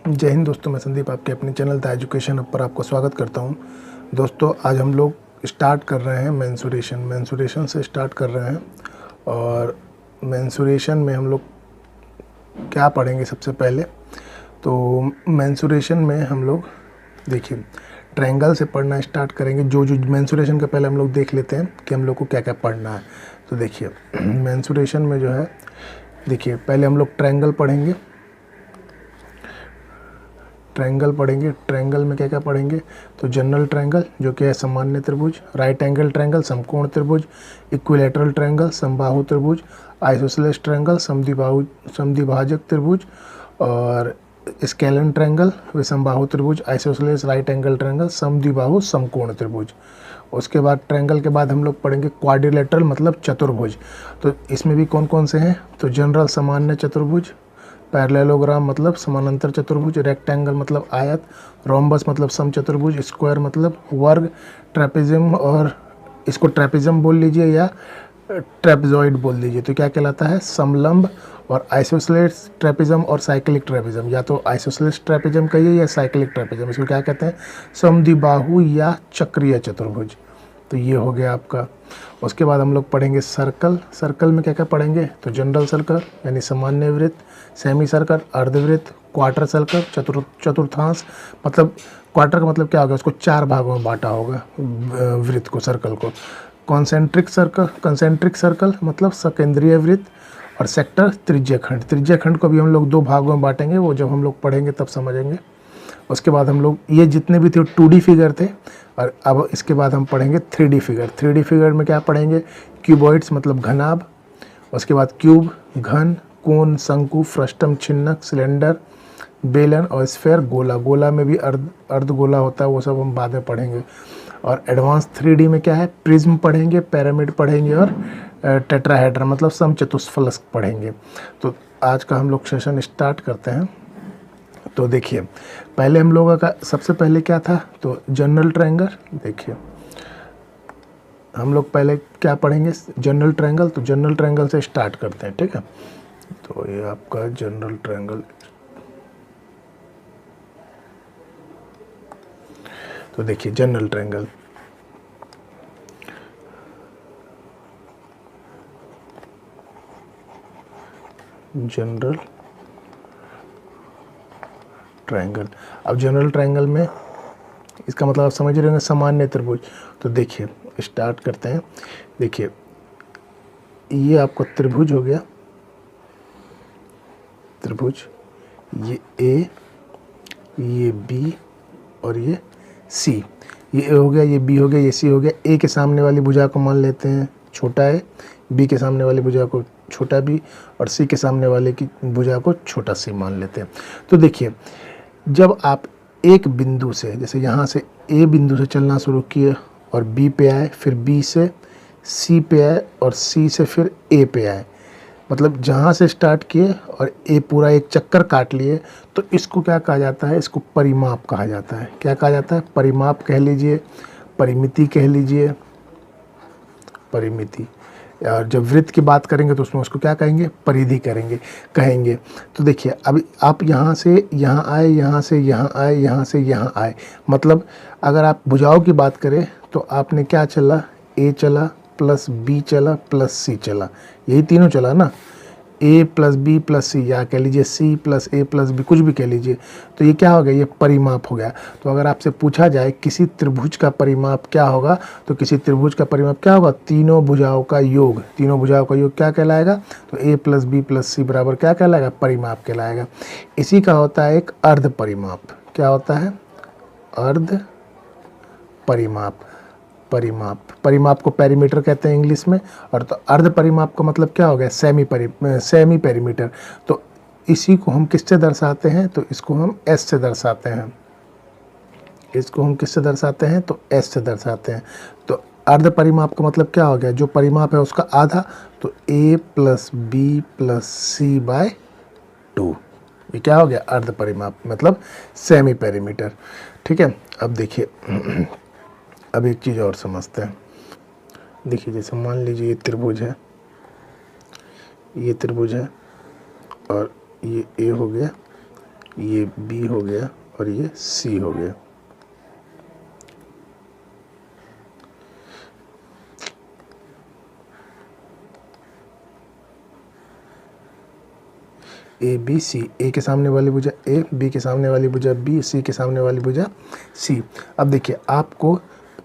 जय हिंद दोस्तों, मैं संदीप आपके अपने चैनल द एजुकेशन हब पर आपको स्वागत करता हूं। दोस्तों आज हम लोग स्टार्ट कर रहे हैं मेंसुरेशन से स्टार्ट कर रहे हैं। और मेंसुरेशन में हम लोग क्या पढ़ेंगे सबसे पहले, तो मेंसुरेशन में हम लोग देखिए ट्रायंगल से पढ़ना स्टार्ट करेंगे। जो मेंसुरेशन के पहले हम लोग देख लेते हैं कि हम लोग को क्या क्या पढ़ना है। तो देखिए मेंसुरेशन में जो है, देखिए पहले हम लोग ट्रायंगल पढ़ेंगे। ट्रायंगल में क्या क्या पढ़ेंगे, तो जनरल ट्रायंगल जो कि है सामान्य त्रिभुज, राइट एंगल ट्रायंगल समकोण त्रिभुज, इक्विलैटरल ट्रायंगल समबाहु त्रिभुज, आइसोसेलेस ट्रायंगल समद्विभाजक त्रिभुज, और स्केलन ट्रायंगल विषमबाहु त्रिभुज, आइसोसेलेस राइट एंगल ट्रायंगल समद्विबाहु समकोण त्रिभुज। उसके बाद ट्रायंगल के बाद हम लोग पढ़ेंगे क्वाड्रिलेटरल मतलब चतुर्भुज। तो इसमें भी कौन कौन से हैं, तो जनरल सामान्य चतुर्भुज, पैरेललोग्राम मतलब समानांतर चतुर्भुज, रेक्टेंगल मतलब आयत, रोम्बस मतलब समचतुर्भुज, स्क्वायर मतलब वर्ग, ट्रेपेजियम और इसको ट्रेपेजियम बोल लीजिए या ट्रेपेजॉइड बोल लीजिए। तो क्या कहलाता है, समलंब। और आइसोसेलेस ट्रेपेजियम और साइक्लिक ट्रेपेजियम, या तो आइसोसेलेस ट्रेपेजियम कहिए या साइक्लिक ट्रेपेजियम, इसको क्या कहते हैं, समद्विबाहु या चक्रीय चतुर्भुज। तो ये हो गया आपका। उसके बाद हम लोग पढ़ेंगे सर्कल में क्या क्या पढ़ेंगे, तो जनरल सर्कल यानी सामान्य वृत्त, सेमी सर्कल अर्धवृत्त, क्वार्टर सर्कल चतुर्थांश। मतलब क्वार्टर का मतलब क्या होगा, उसको 4 भागों में बांटा होगा वृत्त को, सर्कल को। कंसेंट्रिक सर्कल मतलब सकेंद्रीय वृत्त, और सेक्टर त्रिज्यखंड को भी हम लोग 2 भागों में बांटेंगे, वो जब हम लोग पढ़ेंगे तब समझेंगे। उसके बाद हम लोग ये जितने भी थे 2D फिगर थे, और अब इसके बाद हम पढ़ेंगे 3D फिगर। 3D फिगर में क्या पढ़ेंगे, क्यूबॉइड्स मतलब घनाभ, उसके बाद क्यूब घन, कोन शंकु फ्रस्टम छिन्नक सिलेंडर बेलन और स्फेयर गोला में भी अर्धगोला होता है, वो सब हम बाद में पढ़ेंगे। और एडवांस 3D में क्या है, प्रिज्म पढ़ेंगे, पिरामिड पढ़ेंगे और टेट्राहेड्रन मतलब समचतुष्फलक पढ़ेंगे। तो आज का हम लोग सेशन स्टार्ट करते हैं। तो देखिए पहले हम लोगों का सबसे पहले क्या था, तो जनरल ट्रायंगल। देखिए हम लोग पहले क्या पढ़ेंगे, जनरल ट्रायंगल। तो जनरल ट्रायंगल से स्टार्ट करते हैं, ठीक है। तो ये आपका जनरल ट्रायंगल। तो देखिए जनरल ट्रायंगल, अब जनरल ट्रायंगल में इसका मतलब आप समझ रहे होंगे सामान्य त्रिभुज। तो देखिए स्टार्ट करते हैं। देखिए ये आपका त्रिभुज हो गया, त्रिभुज, ये ए, ये बी और ये सी। ये ए हो गया, ये बी हो गया, ये सी हो गया। ए के सामने वाली भुजा को मान लेते हैं छोटा ए, बी के सामने वाली भुजा को छोटा बी, और सी के सामने वाले की भुजा को छोटा सी मान लेते हैं। तो देखिए जब आप एक बिंदु से, जैसे यहाँ से ए बिंदु से चलना शुरू किए और बी पे आए, फिर बी से सी पे आए और सी से फिर ए पे आए, मतलब जहाँ से स्टार्ट किए और ए पूरा एक चक्कर काट लिए, तो इसको क्या कहा जाता है, इसको परिमाप कहा जाता है। क्या कहा जाता है, परिमाप कह लीजिए, परिमिति कह लीजिए, परिमिति। और जब वृत्त की बात करेंगे तो उसमें उसको क्या कहेंगे, परिधि कहेंगे। तो देखिए अब आप यहाँ से यहाँ आए, यहाँ से यहाँ आए, यहाँ से यहाँ आए, मतलब अगर आप भुजाओं की बात करें तो आपने क्या चला, ए चला प्लस बी चला प्लस सी चला, यही तीनों चला ना, ए प्लस बी प्लस सी, या कह लीजिए सी प्लस ए प्लस बी, कुछ भी कह लीजिए। तो ये क्या हो गया, ये परिमाप हो गया। तो अगर आपसे पूछा जाए किसी त्रिभुज का परिमाप क्या होगा, तो किसी त्रिभुज का परिमाप क्या होगा, तीनों भुजाओं का योग। तीनों भुजाओं का योग क्या कहलाएगा, तो ए प्लस बी प्लस सी बराबर क्या कहलाएगा, परिमाप कहलाएगा। इसी का होता है एक अर्ध परिमाप। क्या होता है, अर्ध परिमाप को पेरीमीटर कहते हैं इंग्लिश में। और तो अर्ध परिमाप का मतलब क्या हो गया, सेमी पेरीमीटर। तो इसी को हम किससे दर्शाते हैं, तो इसको हम एस से दर्शाते हैं। इसको हम किससे दर्शाते हैं, तो एस से दर्शाते हैं। तो अर्ध परिमाप का मतलब क्या हो गया, जो परिमाप है उसका आधा, तो ए प्लस बी प्लस सी बाय 2, ये क्या हो गया, अर्ध परिमाप मतलब सेमी पेरीमीटर। ठीक है। अब देखिए अब एक चीज़ और समझते हैं। देखिए जैसे मान लीजिए ये त्रिभुज है, ये त्रिभुज है, और ये ए हो गया, ये बी हो गया और ये सी हो गया। ए बी सी, ए के सामने वाली भुजा ए, बी के सामने वाली भुजा बी, सी के सामने वाली भुजा सी। अब देखिए आपको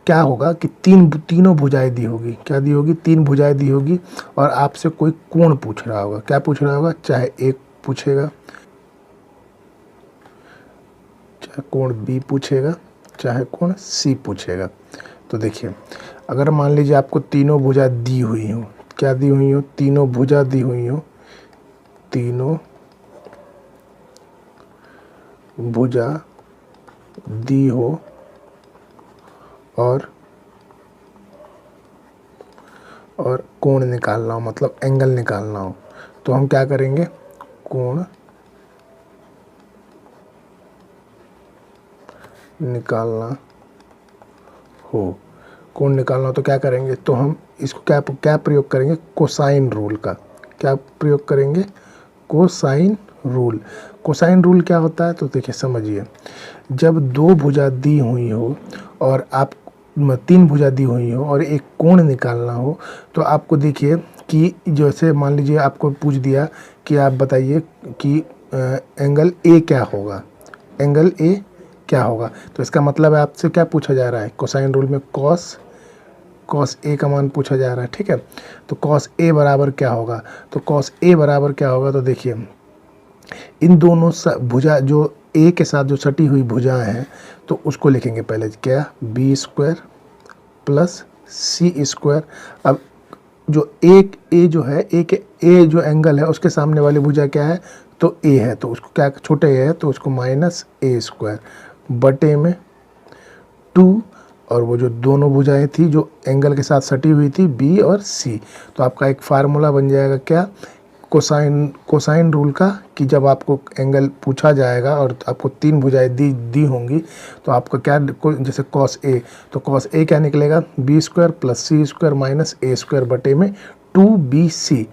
क्या होगा कि तीनों भुजाएं दी होगी। क्या दी होगी? 3 भुजाएं दी होगी और आपसे कोई कोण पूछ रहा होगा। क्या पूछ रहा होगा? चाहे एक पूछेगा, चाहे कोण बी पूछेगा, चाहे कोण सी पूछेगा। तो देखिए अगर मान लीजिए आपको तीनों भुजा दी हुई हो, क्या दी हुई हो? तीनों भुजा दी हुई हो, तीनों भुजा दी हो और कोण निकालना हो, मतलब एंगल निकालना हो, तो हम क्या करेंगे? कोण निकालना हो, कोण निकालना हो तो क्या करेंगे? तो हम इसको क्या प्रयोग करेंगे? कोसाइन रूल का। क्या प्रयोग करेंगे? Cosine rule. कोसाइन रूल क्या होता है? तो देखिए समझिए, जब 2 भुजा दी हुई हो और आप 3 भुजा दी हुई हो और एक कोण निकालना हो, तो आपको देखिए कि जैसे मान लीजिए आपको पूछ दिया कि आप बताइए कि एंगल ए क्या होगा, एंगल ए क्या होगा। तो इसका मतलब है आपसे क्या पूछा जा रहा है? कोसाइन रूल में कॉस ए का मान पूछा जा रहा है। ठीक है, तो कॉस ए बराबर क्या होगा? तो कॉस ए बराबर क्या होगा? तो देखिए इन दोनों भुजा जो ए के साथ जो सटी हुई भुजाएं हैं, तो उसको लिखेंगे पहले क्या? बी स्क्वायर प्लस सी स्क्वायर। अब जो एक ए जो है, ए जो एंगल है उसके सामने वाली भुजा क्या है? तो ए है, तो उसको क्या, छोटे ए है तो उसको माइनस ए स्क्वायर बटे में 2, और वो जो दोनों भुजाएं थी जो एंगल के साथ सटी हुई थी बी और सी। तो आपका एक फार्मूला बन जाएगा क्या? कोसाइन रूल का, कि जब आपको एंगल पूछा जाएगा और आपको 3 भुजाएं दी होंगी, तो आपका क्या, जैसे कॉस ए, तो कॉस ए क्या निकलेगा? बी स्क्वायर प्लस सी स्क्वायर माइनस ए स्क्वायर बटे में 2bc।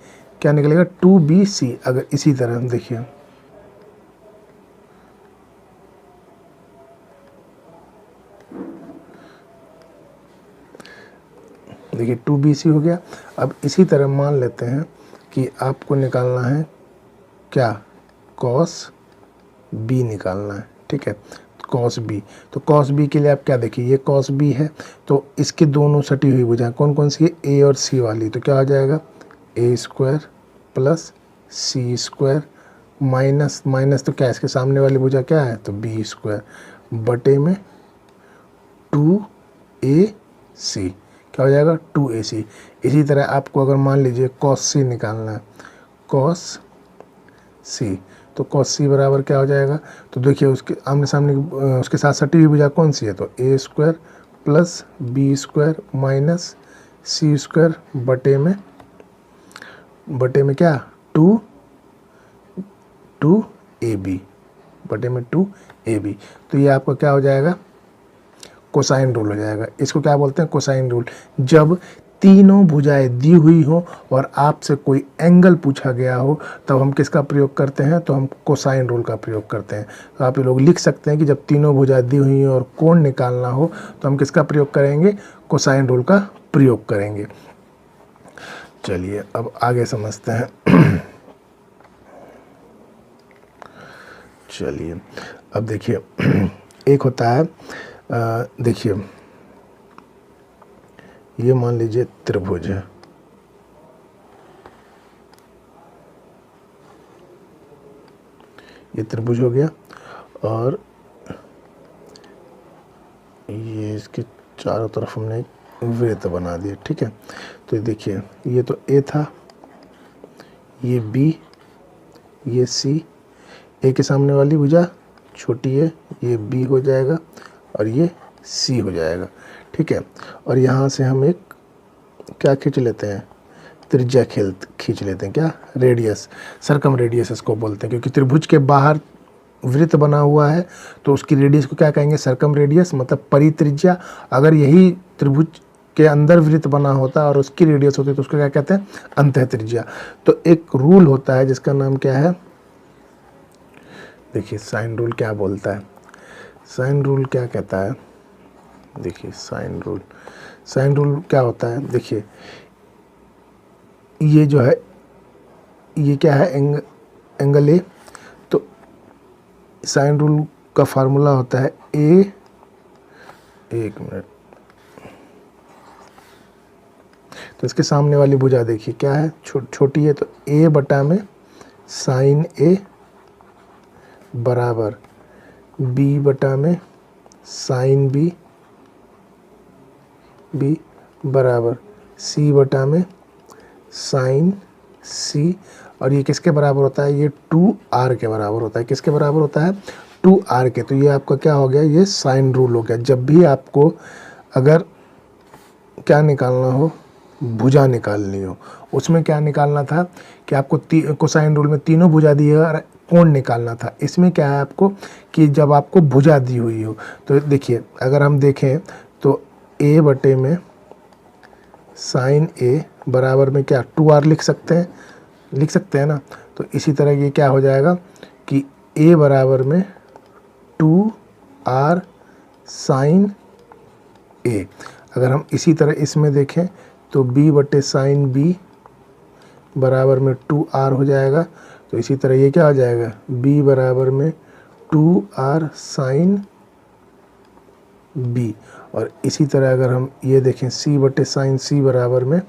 क्या निकलेगा? 2bc। अगर इसी तरह देखिए, देखिए 2bc हो गया। अब इसी तरह मान लेते हैं कि आपको निकालना है क्या? कॉस बी निकालना है। ठीक है, कॉस बी। तो कॉस बी के लिए आप क्या देखिए, ये कॉस बी है, तो इसके दोनों सटी हुई भुजाएं कौन कौन सी है? ए और सी वाली। तो क्या हो जाएगा? ए स्क्वायर प्लस सी स्क्वायर माइनस तो क्या, इसके सामने वाली भुजा क्या है? तो बी स्क्वायर बटे में 2ac। क्या हो जाएगा? 2ac। इसी तरह आपको अगर मान लीजिए कॉस सी निकालना है, कॉस सी, तो कॉस सी बराबर क्या हो जाएगा? तो देखिए उसके आमने सामने उसके साथ सटी हुई भुजा कौन सी है? तो A square plus B square minus C square बटे में क्या? 2ab बटे में 2ab। तो ये आपका क्या हो जाएगा? कोसाइन रूल हो जाएगा। इसको क्या बोलते हैं? Cosine rule. जब तीनों भुजाएं दी हुई हो और आपसे कोई एंगल पूछा गया हो, तब हम किसका प्रयोग करते हैं? तो हम कोसाइन रूल का प्रयोग करते हैं। तो आप ये लोग लिख सकते हैं कि जब तीनों भुजाएं दी हुई हो और कोण निकालना हो, तो हम किसका प्रयोग करेंगे? कोसाइन रूल का प्रयोग करेंगे। चलिए अब आगे समझते हैं। चलिए अब देखिए, एक होता है, देखिए ये मान लीजिए त्रिभुज है, ये त्रिभुज हो गया और ये इसके चारों तरफ हमने एक वृत्त बना दिया। ठीक है, तो देखिए ये तो ए था, ये बी, ये सी, ए के सामने वाली भुजा छोटी है, ये बी हो जाएगा और ये सी हो जाएगा। ठीक है, और यहाँ से हम एक क्या खींच लेते हैं? त्रिज्या खींच लेते हैं। क्या? रेडियस, सरकम रेडियस इसको बोलते हैं, क्योंकि त्रिभुज के बाहर वृत्त बना हुआ है तो उसकी रेडियस को क्या कहेंगे? सरकम रेडियस, मतलब परित्रिज्या। अगर यही त्रिभुज के अंदर वृत्त बना होता और उसकी रेडियस होती तो उसको क्या कहते हैं? अंतःत्रिज्या। तो एक रूल होता है जिसका नाम क्या है? देखिए साइन रूल क्या बोलता है, साइन रूल क्या कहता है, देखिए साइन रूल क्या होता है। देखिए ये जो है ये क्या है, एंगल ए, तो साइन रूल का फार्मूला होता है ए, एक मिनट, तो इसके सामने वाली भुजा देखिए क्या है, छोटी है, तो ए बटा में साइन ए बराबर बी बटा में साइन बी बराबर सी बटा में साइन सी, और ये किसके बराबर होता है, ये 2r के बराबर होता है। किसके बराबर होता है, 2r के। तो ये आपका क्या हो गया, ये साइन रूल हो गया। जब भी आपको अगर क्या निकालना हो, भुजा निकालनी हो, उसमें क्या निकालना था कि आपको कोसाइन रूल में तीनों भुजा दी है और कोण निकालना था। इसमें क्या है आपको कि जब आपको भुजा दी हुई हो, तो देखिए अगर हम देखें तो a बटे में साइन ए बराबर में क्या 2r लिख सकते हैं ना। तो इसी तरह ये क्या हो जाएगा कि a बराबर में 2r साइन ए। अगर हम इसी तरह इसमें देखें तो b बटे साइन b बराबर में 2r हो जाएगा। तो इसी तरह ये क्या हो जाएगा, b बराबर में 2r साइन b। और इसी तरह अगर हम ये देखें c बटे साइन c बराबर में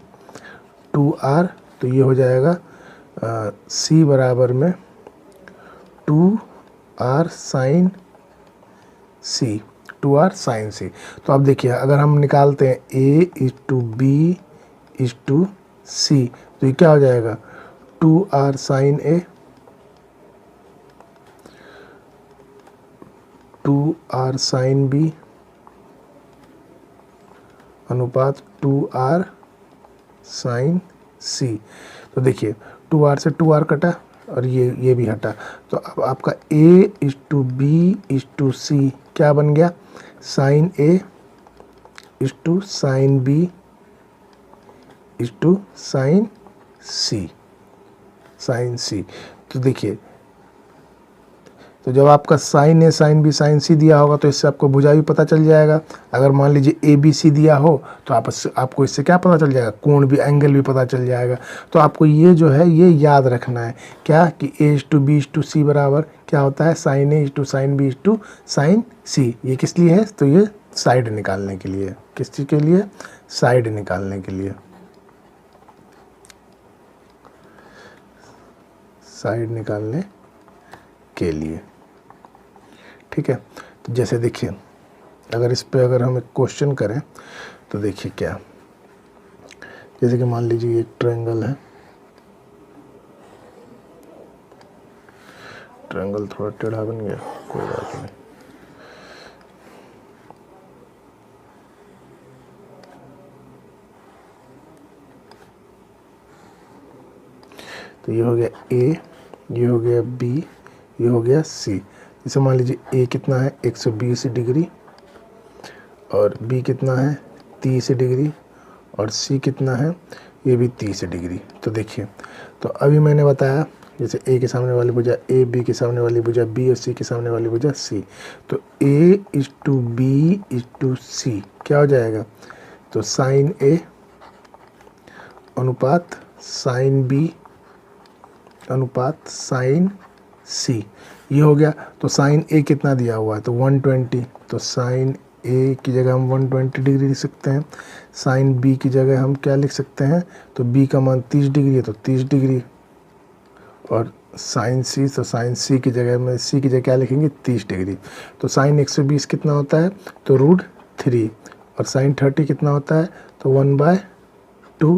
2r, तो ये हो जाएगा c बराबर में 2r sign c, 2r sign c। तो अब देखिए अगर हम निकालते हैं a is to b is to c, तो ये क्या हो जाएगा 2r sign a 2r sign b अनुपात 2r साइन c। तो देखिए 2r से 2r कटा और ये भी हटा, तो अब आपका a is to b is to c क्या बन गया, sine a is to sine b is to sine c। तो देखिए, तो जब आपका sine A sine B sine C दिया होगा तो इससे आपको भुजा भी पता चल जाएगा। अगर मान लीजिए ए बी सी दिया हो तो आपको इससे क्या पता चल जाएगा, कोण भी, एंगल भी पता चल जाएगा। तो आपको ये जो है ये याद रखना है क्या कि A is to B is to C बराबर क्या होता है, sine A is to sine B is to sine C. ये किस लिए है, तो ये साइड निकालने के लिए। किस चीज़ के लिए, साइड निकालने के लिए, साइड निकालने के लिए। ठीक है, तो जैसे देखिए अगर इस पे अगर हम एक क्वेश्चन करें तो देखिए क्या, जैसे कि मान लीजिए एक ट्रायंगल है, ट्रायंगल थोड़ा टेढ़ा बन गया, कोई बात नहीं। तो ये हो गया ए, ये हो गया बी, ये हो गया सी। जैसे मान लीजिए ए कितना है 120 डिग्री और बी कितना है 30 डिग्री और सी कितना है, ये भी 30 डिग्री। तो देखिए, तो अभी मैंने बताया जैसे ए के सामने वाली भुजा ए, बी के सामने वाली भुजा बी और सी के सामने वाली भुजा सी। तो A is to B is to C क्या हो जाएगा, तो साइन ए अनुपात साइन बी अनुपात साइन सी, ये हो गया। तो साइन ए कितना दिया हुआ है, तो 120, तो साइन ए की जगह हम 120 डिग्री लिख सकते हैं। साइन बी की जगह हम क्या लिख सकते हैं, तो बी का मान 30 डिग्री है तो 30 डिग्री, और साइन सी, तो साइन सी की जगह में सी की जगह क्या लिखेंगे 30 डिग्री। तो साइन 120 कितना होता है, तो √3, और साइन 30 कितना होता है, तो 1/2,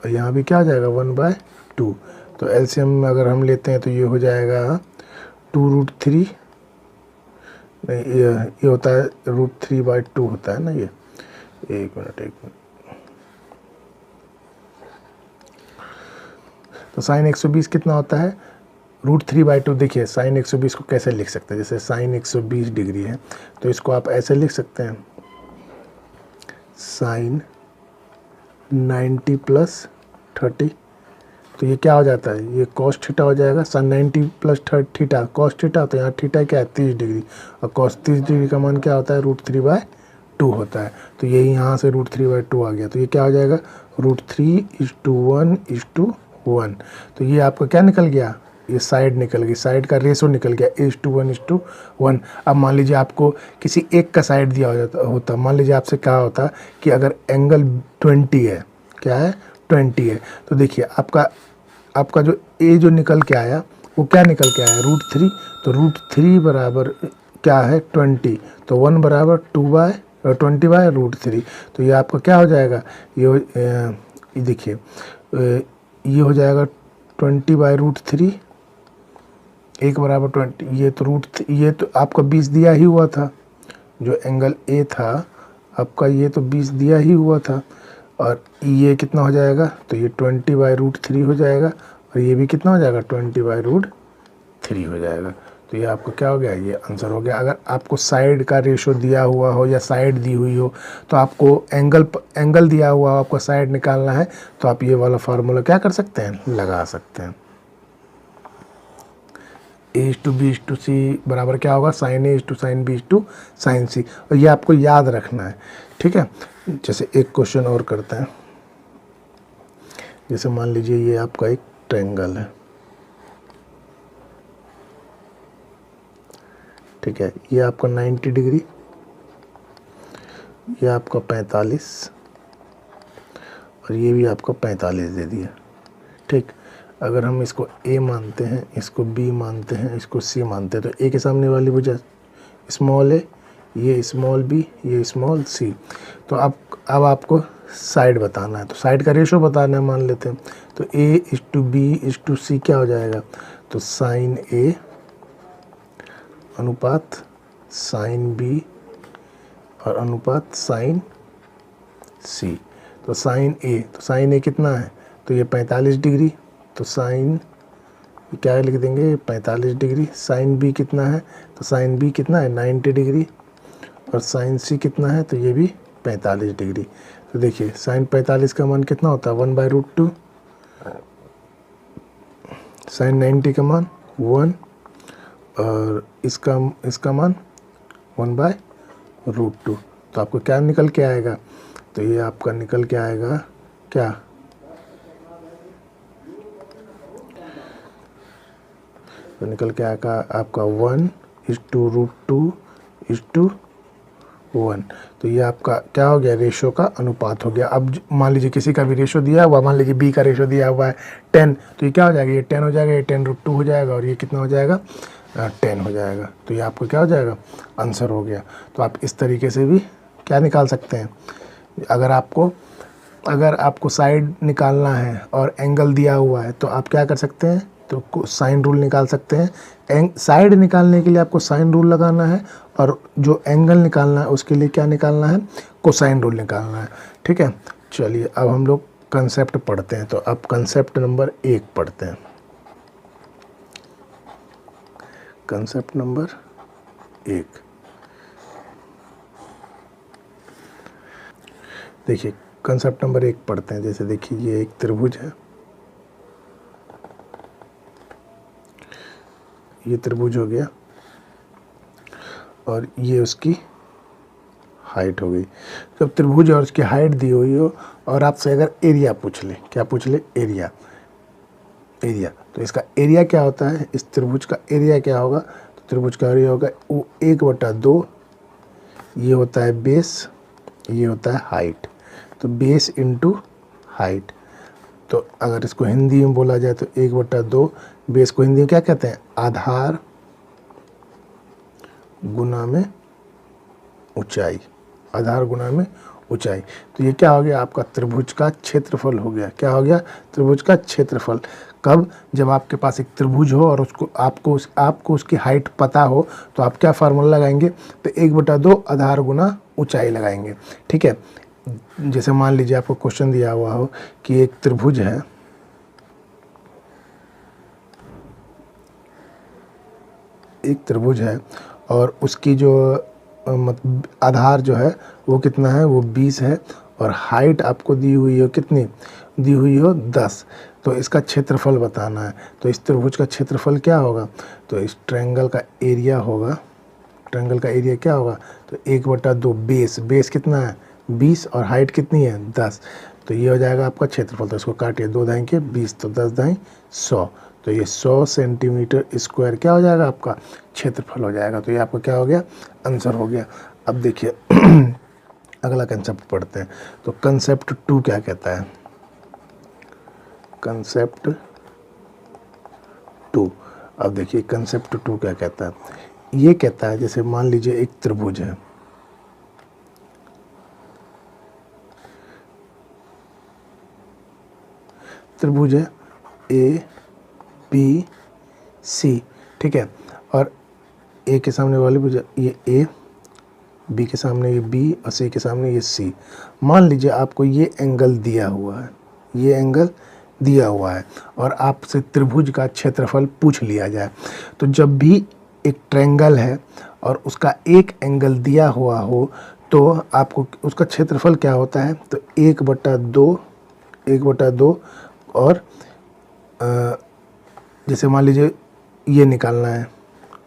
और यहाँ भी क्या आ जाएगा 1/2। तो एलसीएम अगर हम लेते हैं तो ये हो जाएगा 2√3, नहीं ये होता है √3/2 होता है ना ये, एक मिनट। तो साइन 120 कितना होता है, √3/2। देखिए साइन 120 को कैसे लिख सकते हैं, जैसे साइन 120 डिग्री है तो इसको आप ऐसे लिख सकते हैं, साइन 90 + 30। तो ये क्या हो जाता है, ये cos थीटा हो जाएगा, sin 90 plus theta cos theta, तो यहाँ थीटा क्या है 30 डिग्री, और cos 30 डिग्री का मान क्या होता है √3/2 होता है। तो यही यहाँ से √3/2 आ गया, तो ये क्या हो जाएगा √3:1:1। तो ये आपका क्या निकल गया, ये साइड निकल गई, साइड का रेशो निकल गया 1:1:1। अब मान लीजिए आपको किसी एक का साइड दिया होता, मान लीजिए आपसे कहा होता कि अगर एंगल 20 है, क्या है 20 है, तो देखिए आपका जो ए जो निकल के आया वो क्या निकल के आया √3, तो √3 बराबर क्या है 20, तो 1 बराबर 20/√3। तो ये आपका क्या हो जाएगा, ये देखिए ये हो जाएगा 20/√3, 1 बराबर 20, ये तो आपका 20 दिया ही हुआ था, जो एंगल ए था आपका ये तो 20 दिया ही हुआ था, और ये कितना हो जाएगा, तो ये 20/√3 हो जाएगा, और ये भी कितना हो जाएगा 20/√3 हो जाएगा। तो ये आपको क्या हो गया, ये आंसर हो गया। अगर आपको साइड का रेशो दिया हुआ हो या साइड दी हुई हो, तो आपको एंगल दिया हुआ हो, आपको साइड निकालना है, तो आप ये वाला फार्मूला क्या कर सकते हैं, लगा सकते हैं। A/B/C बराबर क्या होगा, sin A/sin B/sin C, और ये आपको याद रखना है, ठीक है। जैसे एक क्वेश्चन और करते हैं, जैसे मान लीजिए ये आपका एक ट्रायंगल है, ठीक है, ये आपका 90 डिग्री, ये आपका 45, और ये भी आपका 45 दे दिया, ठीक। अगर हम इसको A मानते हैं, इसको B मानते हैं, इसको C मानते हैं, तो A के सामने वाली भुजा स्मॉल a, ये स्मॉल b, ये स्मॉल c। तो अब आपको साइड बताना है, तो साइड का रेशो बताना है मान लेते हैं, तो A/B/C क्या हो जाएगा, तो sin A अनुपात sin B और अनुपात sin C। तो sin A कितना है, तो ये 45 डिग्री, तो sin क्या लिख देंगे 45 डिग्री, sin B कितना है, तो sin B कितना है 90 डिग्री, और sin C कितना है, तो ये भी 45 डिग्री। तो देखिए sin 45 का मान कितना होता है 1/√2, sin 90 का मान 1, और इसका मान 1/√2। तो आपको क्या निकल के आएगा, तो ये आपका निकल के आएगा क्या, तो निकल के आएगा आपका 1:√2:1। तो ये आपका क्या हो गया, रेशो का अनुपात हो गया। अब मान लीजिए किसी का भी रेशो दिया हुआ, मान लीजिए B का रेशो दिया हुआ है 10, तो ये क्या हो जाएगा, ये 10 हो जाएगा, ये 10√2 हो जाएगा, और ये कितना हो जाएगा 10 हो जाएगा। तो ये आपको क्या हो जाएगा, आंसर हो गया। तो आप इस तरीके से भी क्या निकाल सकते हैं, अगर आपको साइड निकालना है और एंगल दिया हुआ है, तो आप क्या कर सकते हैं, तो साइन रूल निकाल सकते हैं। साइड निकालने के लिए आपको साइन रूल लगाना है, और जो एंगल निकालना है उसके लिए क्या निकालना है, कोसाइन रूल निकालना है, ठीक है। चलिए अब हम लोग कंसेप्ट पढ़ते हैं, तो अब कंसेप्ट नंबर 1 पढ़ते हैं। कंसेप्ट नंबर 1, देखिए कंसेप्ट नंबर 1 पढ़ते हैं। जैसे देखिए ये एक त्रिभुज है, ये त्रिभुज हो गया, और ये उसकी हाइट हो गई। जब त्रिभुज और उसकी हाइट दी हुई हो, और आपसे अगर एरिया पूछ ले, क्या पूछ ले, एरिया, तो इसका एरिया क्या होता है, इस त्रिभुज का एरिया क्या होगा, तो त्रिभुज का एरिया होगा वो 1/2, ये होता है बेस, ये होता है हाइट, तो बेस इंटू हाइट। तो अगर इसको हिंदी में बोला जाए तो 1/2, बेस को हिंदी में क्या कहते हैं, आधार गुना में ऊंचाई, आधार गुना में ऊंचाई। तो ये क्या हो गया, आपका त्रिभुज का क्षेत्रफल हो गया। क्या हो गया, त्रिभुज का क्षेत्रफल। कब, जब आपके पास एक त्रिभुज हो और उसको आपको उसकी हाइट पता हो, तो आप क्या फार्मूला लगाएंगे, तो 1/2 आधार गुना ऊंचाई लगाएंगे, ठीक है। जैसे मान लीजिए आपको क्वेश्चन दिया हुआ हो कि एक त्रिभुज है, और उसकी जो मतलब आधार जो है वो कितना है, वो 20 है, और हाइट आपको दी हुई हो कितनी, दी हुई हो 10। तो इसका क्षेत्रफल बताना है। तो इस त्रिभुज का क्षेत्रफल क्या होगा, तो इस ट्रायंगल का एरिया होगा, ट्रायंगल का एरिया क्या होगा, तो 1/2 बेस कितना है 20 और हाइट कितनी है 10, तो ये हो जाएगा आपका क्षेत्रफल। तो इसको काटिए, 2 दाएँ के 20 तो 10 दाएँ 100, तो ये 100 सेंटीमीटर स्क्वायर क्या हो जाएगा आपका क्षेत्रफल हो जाएगा। तो ये आपका क्या हो गया, आंसर हो गया। अब देखिए अगला कंसेप्ट पढ़ते हैं। तो कंसेप्ट 2 क्या कहता है, कंसेप्ट 2। अब देखिए कंसेप्ट 2 क्या कहता है, ये कहता है जैसे मान लीजिए एक त्रिभुज है, त्रिभुज है ए बी सी, ठीक है, और ए के सामने वाली भुजा ये ए, बी के सामने ये बी और सी के सामने ये सी। मान लीजिए आपको ये एंगल दिया हुआ है, ये एंगल दिया हुआ है और आपसे त्रिभुज का क्षेत्रफल पूछ लिया जाए। तो जब भी एक ट्रायंगल है और उसका एक एंगल दिया हुआ हो तो आपको उसका क्षेत्रफल क्या होता है, तो 1/2 और जैसे मान लीजिए ये निकालना है,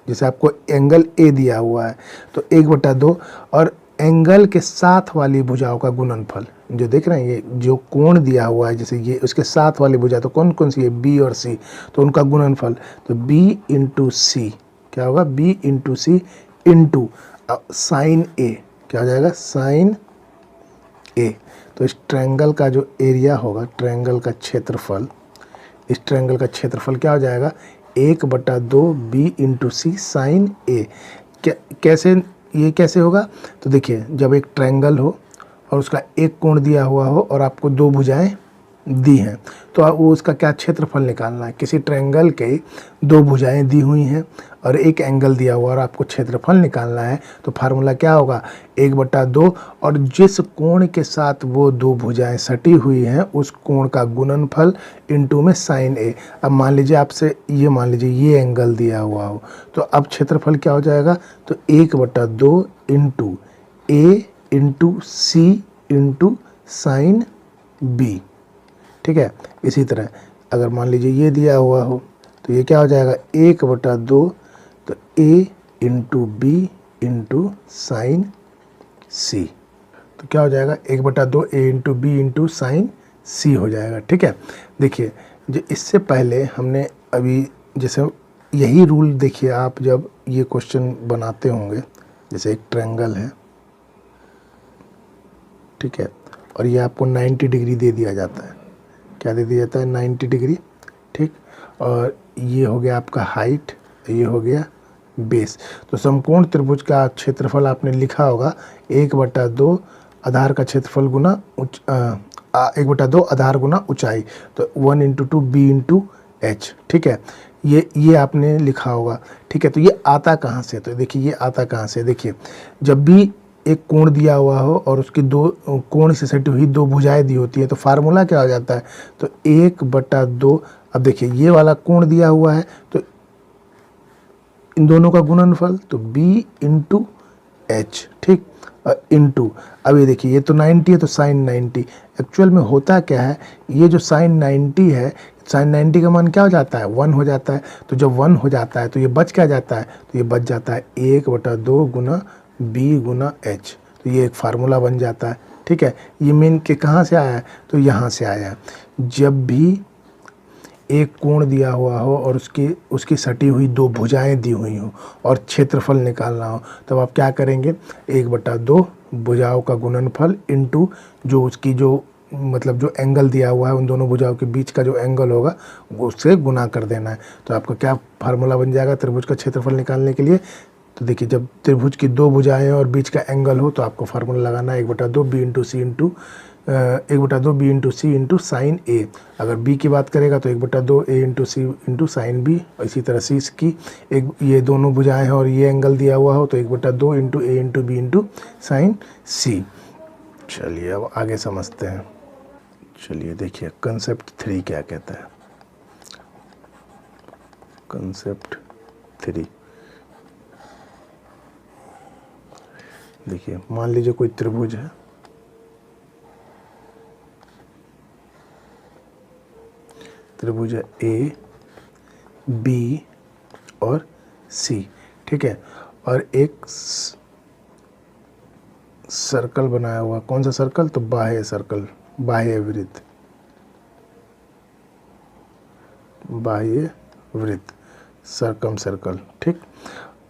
जैसे आपको एंगल ए दिया हुआ है तो 1/2 और एंगल के साथ वाली भुजाओं का गुणनफल, जो देख रहे हैं ये जो कोण दिया हुआ है जैसे ये उसके साथ वाली भुजा, तो कौन कौन सी है बी और सी, तो उनका गुणनफल, तो बी इंटू सी क्या होगा, बी इंटू सी इंटू साइन ए क्या हो जाएगा, साइन ए। तो इस ट्रायंगल का जो एरिया होगा, ट्रायंगल का क्षेत्रफल, इस ट्रायंगल का क्षेत्रफल क्या हो जाएगा 1/2 बी इंटू सी साइन ए। कैसे ये कैसे होगा, तो देखिए जब एक ट्रायंगल हो और उसका एक कोण दिया हुआ हो और आपको 2 भुजाएं दी हैं तो वो उसका क्या क्षेत्रफल निकालना है। किसी ट्रायंगल के 2 भुजाएं दी हुई हैं और एक एंगल दिया हुआ और आपको क्षेत्रफल निकालना है तो फार्मूला क्या होगा 1/2 और जिस कोण के साथ वो 2 भुजाएं सटी हुई हैं उस कोण का गुणनफल इंटू में साइन ए। अब मान लीजिए आपसे ये मान लीजिए ये एंगल दिया हुआ हो तो अब क्षेत्रफल क्या हो जाएगा, तो 1/2 इंटू ए इंटू सी इंटू साइन बी, ठीक है। इसी तरह अगर मान लीजिए ये दिया हुआ हो तो ये क्या हो जाएगा 1/2 तो ए इंटू बी इंटू साइन सी, तो क्या हो जाएगा 1/2 ए इंटू बी इंटू साइन सी हो जाएगा, ठीक है। देखिए जो इससे पहले हमने अभी जैसे यही रूल देखिए आप जब ये क्वेश्चन बनाते होंगे, जैसे एक ट्रायंगल है, ठीक है, और ये आपको 90 डिग्री दे दिया जाता है, क्या दे दिया जाता है 90 डिग्री, ठीक, और ये हो गया आपका हाइट, ये हो गया बेस। तो समकोण त्रिभुज का क्षेत्रफल आपने लिखा होगा 1/2 आधार का क्षेत्रफल गुना 1/2 आधार गुना ऊंचाई, तो 1 इंटू 2 बी इंटू एच, ठीक है, ये आपने लिखा होगा, ठीक है। तो ये आता कहाँ से, तो देखिए ये आता कहाँ से, देखिए जब भी एक कोण दिया हुआ हो और उसकी 2 कोण से सटी हुई 2 भुजाएं दी होती है तो फार्मूला क्या हो जाता है, तो 1/2। अब देखिए ये वाला कोण दिया हुआ है तो इन दोनों का गुणनफल तो b इंटू एच, ठीक, इंटू अब ये देखिए ये तो 90 है तो साइन 90। एक्चुअल में होता क्या है, ये जो साइन 90 है, साइन 90 का मान क्या हो जाता है 1 हो जाता है। तो जब 1 हो जाता है तो ये बच क्या जाता है, तो ये बच जाता है 1/2 गुना बी गुना एच, तो ये एक फार्मूला बन जाता है, ठीक है। ये मेन के कहाँ से आया है, तो यहाँ से आया है। जब भी एक कोण दिया हुआ हो और उसकी सटी हुई 2 भुजाएं दी हुई हो और क्षेत्रफल निकालना हो तब आप क्या करेंगे 1/2 भुजाओं का गुणनफल इंटू जो उसकी जो मतलब जो एंगल दिया हुआ है उन दोनों भुजाओं के बीच का जो एंगल होगा वो उससे गुना कर देना है। तो आपका क्या फार्मूला बन जाएगा त्रिभुज का क्षेत्रफल निकालने के लिए, तो देखिए जब त्रिभुज की 2 भुजाएं और बीच का एंगल हो तो आपको फार्मूला लगाना है 1/2 बी इंटू सी इंटू 1/2 बी इंटू सी इंटू साइन ए। अगर बी की बात करेगा तो 1/2 ए इंटू सी इंटू साइन बी, और इसी तरह सी की एक ये दोनों भुजाएं हैं और ये एंगल दिया हुआ हो तो 1/2 इंटू ए इंटू बी इंटू साइन सी। चलिए अब आगे समझते हैं। चलिए देखिए कंसेप्ट 3 क्या कहता है, कंसेप्ट 3 देखिए मान लीजिए कोई त्रिभुज है, त्रिभुज है ए बी और सी, ठीक है। और एक सर्कल बनाया हुआ, कौन सा सर्कल, तो बाह्य सर्कल, बाह्य वृत्त, बाह्य वृत्त, सर्कम सर्कल, ठीक।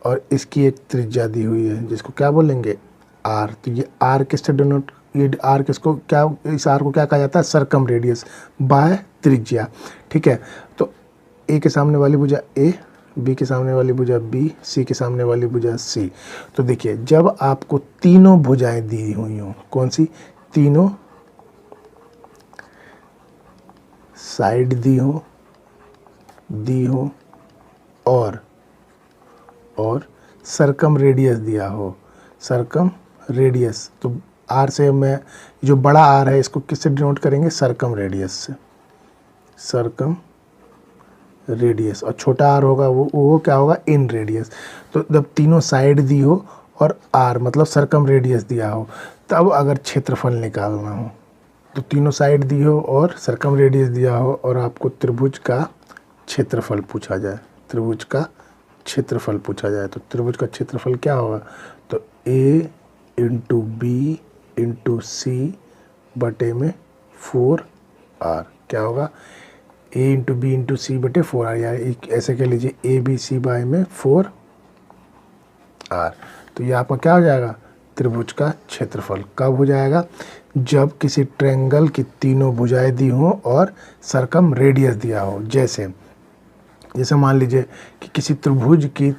और इसकी एक त्रिज्या दी हुई है जिसको क्या बोलेंगे, आर। तो ये आर किससे डिनोट, ये आर किसको क्या, इस आर को क्या कहा जाता है, सर्कम रेडियस, बाह्य त्रिज्या, ठीक है। तो ए के सामने वाली भुजा ए, बी के सामने वाली भुजा बी, सी के सामने वाली भुजा सी। तो देखिए जब आपको तीनों भुजाएं दी हुई हों, कौन सी, तीनों साइड दी हो और सर्कम रेडियस दिया हो, सर्कम रेडियस। तो आर से मैं, जो बड़ा आर है इसको किससे डिनोट करेंगे, सर्कम रेडियस से, सर्कम रेडियस। और छोटा आर होगा वो क्या होगा, इन रेडियस। तो जब तीनों साइड दी हो और आर मतलब सर्कम रेडियस दिया हो, तब अगर क्षेत्रफल निकालना हो, तो तीनों साइड दी हो और सर्कम रेडियस दिया हो और आपको त्रिभुज का क्षेत्रफल पूछा जाए, त्रिभुज का क्षेत्रफल पूछा जाए, तो त्रिभुज का क्षेत्रफल क्या होगा, तो ए इंटू बी इंटू सी बटे में 4r, क्या होगा, ए इंटू बी इंटू सी बटे 4r, या ऐसे कह लीजिए ए बी सी बाय में 4r। तो ये आपका क्या हो जाएगा, त्रिभुज का क्षेत्रफल। कब हो जाएगा, जब किसी ट्रायंगल की तीनों भुजाएं दी हों और सर्कम रेडियस दिया हो। जैसे मान लीजिए कि किसी त्रिभुज की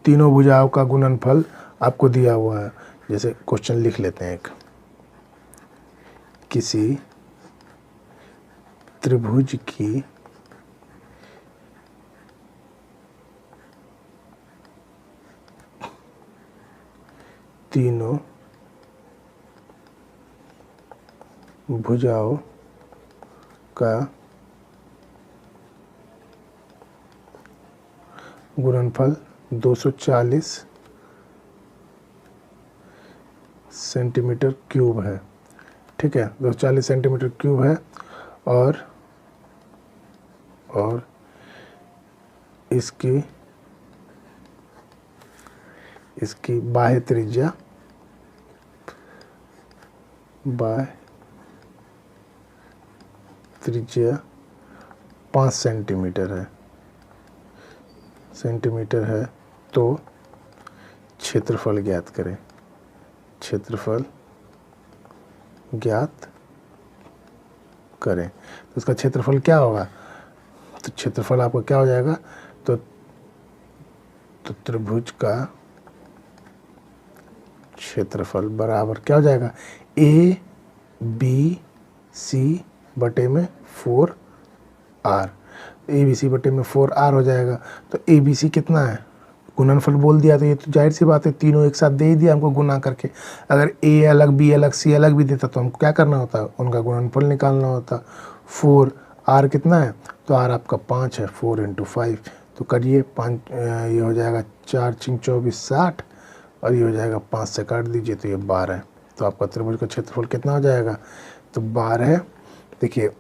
तीनों भुजाओं का गुणनफल आपको दिया हुआ है। जैसे क्वेश्चन लिख लेते हैं, एक किसी त्रिभुज की तीनों भुजाओं का गुणनफल 240 सेंटीमीटर क्यूब है, ठीक है, 240 सेंटीमीटर क्यूब है। और इसकी बाह्य त्रिज्या 5 सेंटीमीटर है। तो क्षेत्रफल ज्ञात करें, क्षेत्रफल ज्ञात करें। तो इसका क्षेत्रफल क्या होगा, तो क्षेत्रफल आपका क्या हो जाएगा, तो त्रिभुज का क्षेत्रफल बराबर क्या हो जाएगा, ए बी सी बटे में 4r, ए बी सी बटे में 4r हो जाएगा। तो ए बी सी कितना है, गुणनफल बोल दिया, तो ये तो जाहिर सी बात है, तीनों एक साथ दे ही दिया हमको गुना करके। अगर ए अलग बी अलग सी अलग भी देता तो हमको क्या करना होता, उनका गुणनफल निकालना होता। 4r कितना है, तो r आपका 5 है, 4 × 5, तो करिए 5, ये हो जाएगा 4 × 24 60, और ये हो जाएगा 5 से काट दीजिए तो ये 12 है। तो आपका त्रिभुज का क्षेत्रफल कितना हो जाएगा, तो 12, देखिए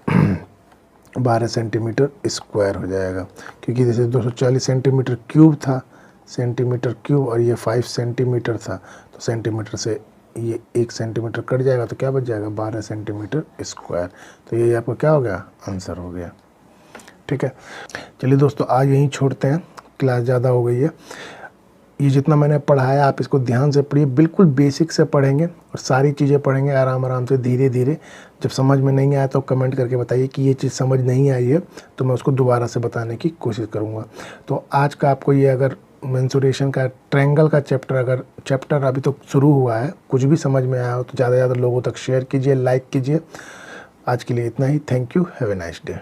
12 सेंटीमीटर स्क्वायर हो जाएगा, क्योंकि जैसे 240 सेंटीमीटर क्यूब था, सेंटीमीटर क्यूब, और ये 5 सेंटीमीटर था, तो सेंटीमीटर से ये 1 सेंटीमीटर कट जाएगा, तो क्या बच जाएगा, 12 सेंटीमीटर स्क्वायर। तो ये आपका क्या हो गया, आंसर हो गया, ठीक है। चलिए दोस्तों, आज यहीं छोड़ते हैं, क्लास ज़्यादा हो गई है। ये जितना मैंने पढ़ाया आप इसको ध्यान से पढ़िए, बिल्कुल बेसिक से पढ़ेंगे और सारी चीज़ें पढ़ेंगे आराम से, धीरे धीरे। जब समझ में नहीं आया तो कमेंट करके बताइए कि ये चीज़ समझ नहीं आई है, तो मैं उसको दोबारा से बताने की कोशिश करूँगा। तो आज का आपको ये, अगर मेंसुरेशन का ट्रायंगल का चैप्टर अभी तो शुरू हुआ है, कुछ भी समझ में आया हो तो ज़्यादा से ज़्यादा लोगों तक शेयर कीजिए, लाइक कीजिए। आज के लिए इतना ही, thank you, have a nice day.